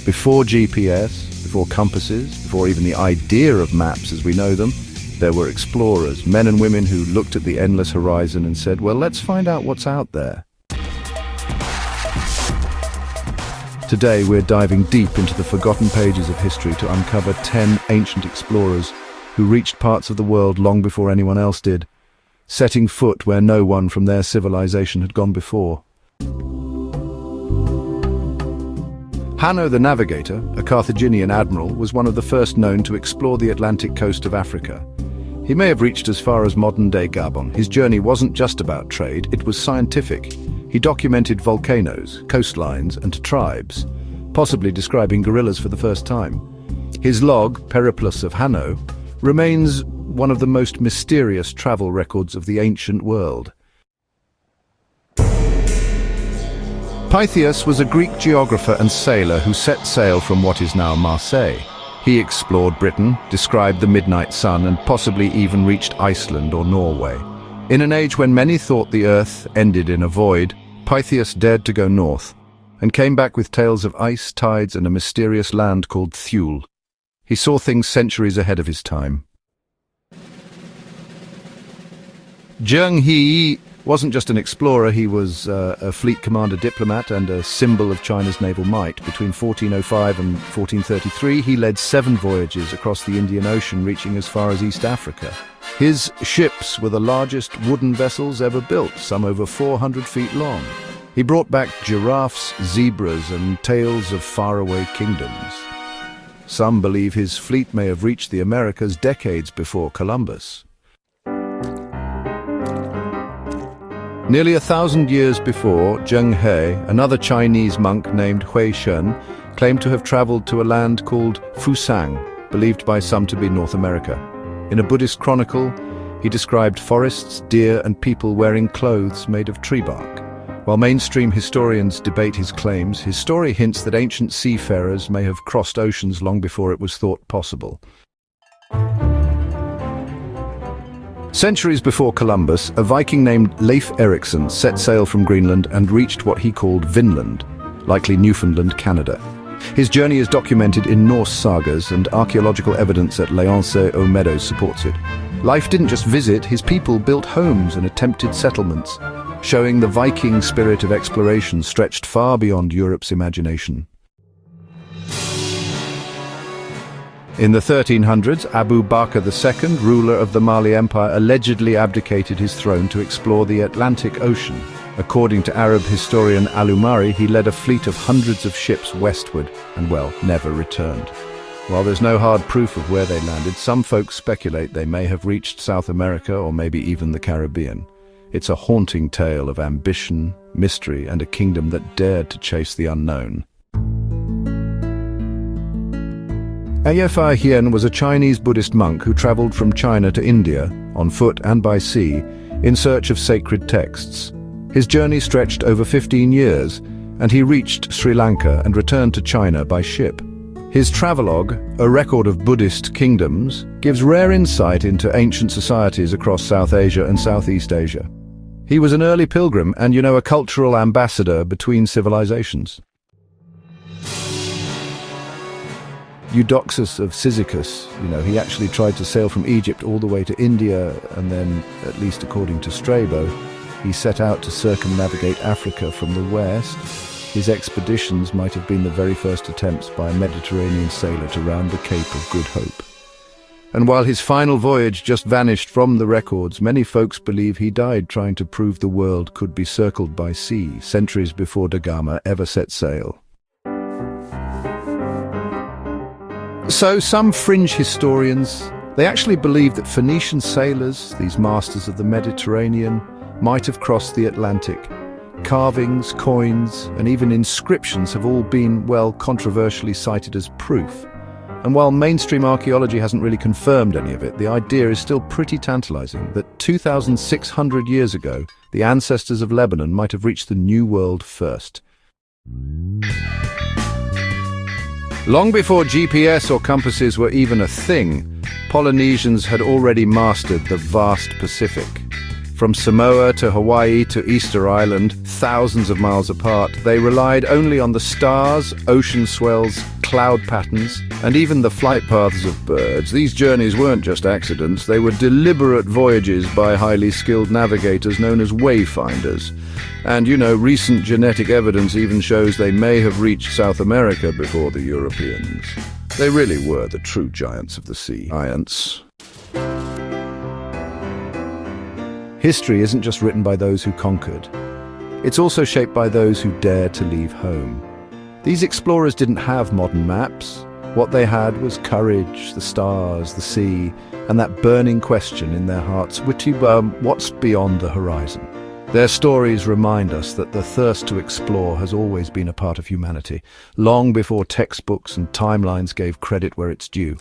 Before GPS, before compasses, before even the idea of maps as we know them, there were explorers, men and women who looked at the endless horizon and said, well, let's find out what's out there. Today we're diving deep into the forgotten pages of history to uncover 10 ancient explorers who reached parts of the world long before anyone else did, setting foot where no one from their civilization had gone before. Hanno the Navigator, a Carthaginian admiral, was one of the first known to explore the Atlantic coast of Africa. He may have reached as far as modern-day Gabon. His journey wasn't just about trade, it was scientific. He documented volcanoes, coastlines, and tribes, possibly describing gorillas for the first time. His log, Periplus of Hanno, remains one of the most mysterious travel records of the ancient world. Pytheas was a Greek geographer and sailor who set sail from what is now Marseille. He explored Britain, described the midnight sun, and possibly even reached Iceland or Norway. In an age when many thought the earth ended in a void, Pytheas dared to go north, and came back with tales of ice, tides, and a mysterious land called Thule. He saw things centuries ahead of his time. Zheng He wasn't just an explorer, he was a fleet commander, diplomat, and a symbol of China's naval might. Between 1405 and 1433, he led 7 voyages across the Indian Ocean, reaching as far as East Africa. His ships were the largest wooden vessels ever built, some over 400 feet long. He brought back giraffes, zebras, and tales of faraway kingdoms. Some believe his fleet may have reached the Americas decades before Columbus. Nearly 1,000 years before, Zheng He, another Chinese monk named Hui Shen, claimed to have traveled to a land called Fusang, believed by some to be North America. In a Buddhist chronicle, he described forests, deer, and people wearing clothes made of tree bark. While mainstream historians debate his claims, his story hints that ancient seafarers may have crossed oceans long before it was thought possible. Centuries before Columbus, a Viking named Leif Erikson set sail from Greenland and reached what he called Vinland, likely Newfoundland, Canada. His journey is documented in Norse sagas, and archaeological evidence at Leonce-aux-Meadows supports it. Leif didn't just visit, his people built homes and attempted settlements, showing the Viking spirit of exploration stretched far beyond Europe's imagination. In the 1300s, Bakr II, ruler of the Mali Empire, allegedly abdicated his throne to explore the Atlantic Ocean. According to Arab historian Al-Umari, he led a fleet of hundreds of ships westward and, well, never returned. While there's no hard proof of where they landed, some folks speculate they may have reached South America or maybe even the Caribbean. It's a haunting tale of ambition, mystery, and a kingdom that dared to chase the unknown. Hien was a Chinese Buddhist monk who traveled from China to India, on foot and by sea, in search of sacred texts. His journey stretched over 15 years, and he reached Sri Lanka and returned to China by ship. His travelogue, a record of Buddhist kingdoms, gives rare insight into ancient societies across South Asia and Southeast Asia. He was an early pilgrim and, a cultural ambassador between civilizations. Eudoxus of Cyzicus, he actually tried to sail from Egypt all the way to India, and then, at least according to Strabo, he set out to circumnavigate Africa from the west. His expeditions might have been the very first attempts by a Mediterranean sailor to round the Cape of Good Hope. And while his final voyage just vanished from the records, many folks believe he died trying to prove the world could be circled by sea, centuries before Da Gama ever set sail. So some fringe historians, they actually believe that Phoenician sailors, these masters of the Mediterranean, might have crossed the Atlantic. Carvings, coins, and even inscriptions have all been, controversially cited as proof. And while mainstream archaeology hasn't really confirmed any of it, the idea is still pretty tantalizing that 2,600 years ago, the ancestors of Lebanon might have reached the New World first. Long before GPS or compasses were even a thing, Polynesians had already mastered the vast Pacific. From Samoa to Hawaii to Easter Island, thousands of miles apart, they relied only on the stars, ocean swells, cloud patterns, and even the flight paths of birds. These journeys weren't just accidents, they were deliberate voyages by highly skilled navigators known as wayfinders. And recent genetic evidence even shows they may have reached South America before the Europeans. They really were the true giants of the sea. Giants. History isn't just written by those who conquered. It's also shaped by those who dared to leave home. These explorers didn't have modern maps. What they had was courage, the stars, the sea, and that burning question in their hearts, what's beyond the horizon? Their stories remind us that the thirst to explore has always been a part of humanity, long before textbooks and timelines gave credit where it's due.